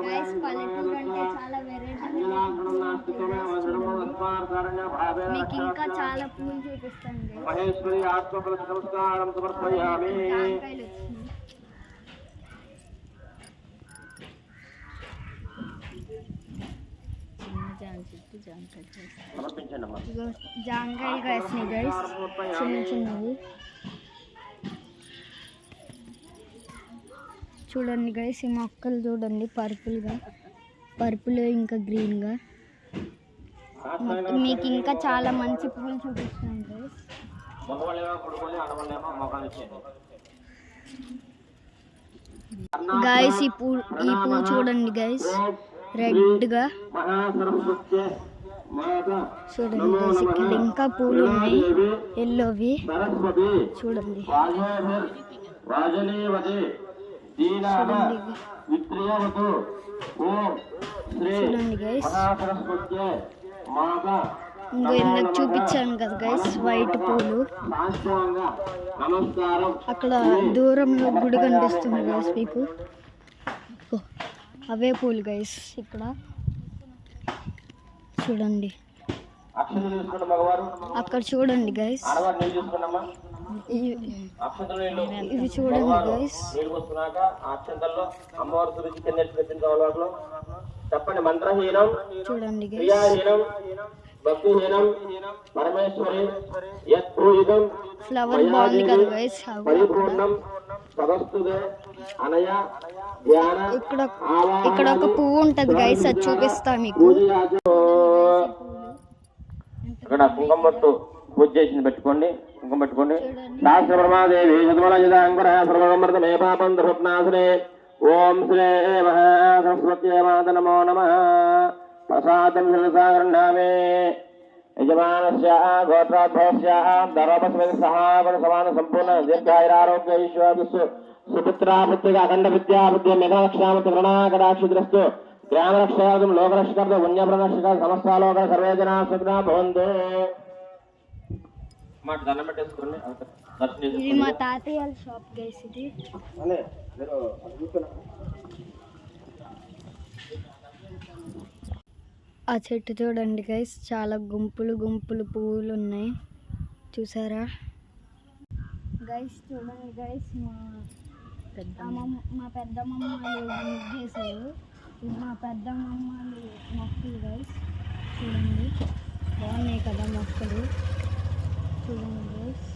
Guys పల్లెటూరు అంటే చాలా వెరైటీ మీకు ఇంకా చాలా పూలు చూపిస్తాను మహేశ్వరి ఆత్మబల నమస్కారం సమర్పయామి. జాంకాయలు జాంకాయలు కాసినాయి గైస్, చిన్న చిన్నవి చూడండి గైస్. ఈ మొక్కలు చూడండి, పర్పుల్ ఇంకా గ్రీన్గా. మీకు ఇంకా చాలా మంచి పూలు చూపిస్తున్నాను గైస్. ఈ పువ్వు చూడండి గైస్, రెడ్గా చూడండి గైస్. ఇక్కడ ఇంకా పూలు ఉన్నాయి ఎల్లోవి చూడండి. చూడండి గైస్, ఇంకో ఇందాక చూపించాను కదా గైస్ వైట్ పూలు. అక్కడ దూరంలో గుడి కనిపిస్తుంది గైస్ మీకు, అవే పూలు గైస్. ఇక్కడ చూడండి, అక్కడ చూడండి గైస్, ఇది చూడండి గైస్. చెప్పండి మంత్రహీనం చూడండి గైస్, భక్తిహీనం పరమేశ్వరి యత్పూజితం ఫ్లవర్ బాగుంది కదా గైస్. పరిపూర్ణం సదస్తుదే అనయ ధ్యాన. ఇక్కడ ఒక పువ్వు ఉంటది గైస్, అది చూపిస్తా మీకు. ఇక్కడ కుంకుమట్టు పూజ చేసి పెట్టుకోండి, కుంకుమ పెట్టుకోండి. శాస్త్ర బ్రహ్మాదేవి శతమలజిదాంకుర సర్వమృతమే పాపం ధృత్నాశనే. ఓం శ్రీ మహాసరస్వత్యై మాత నమో నమః. ప్రసాదం శిరసాగృహ్ణామి. యజమానస్య గోత్రోద్భవస్య ధర్మస్మిన్ సహాగుణ సమాన సంపూర్ణ దీర్ఘాయురారోగ్య ఈశ్వరస్సు సుపుత్రాపుత్రిక అఖండ విద్యా బుద్ధి మేఘలక్ష్యామతి ప్రణాకటాక్షిద్రస్తు. గ్రామరక్షకార్థం లోకరక్షకార్థం పుణ్యప్రణక్షక సమస్తాలోక సర్వే జనా సుఖినో భవంతు. దండం పెట్టేసుకోండి. ఇది మా తాతయ్య షాప్ గైస్. ఇది ఆ చెట్టు చూడండి గైస్, చాలా గుంపులు పువ్వులు ఉన్నాయి చూసారా గైస్. చూడండి గైస్, మా పెద్దమ్మమ్మ చేశారు. ఇది మా పెద్దమ్మమ్మ మొక్కలు గైస్. చూడండి బాగున్నాయి కదా మొక్కలు. చూడండి గైస్,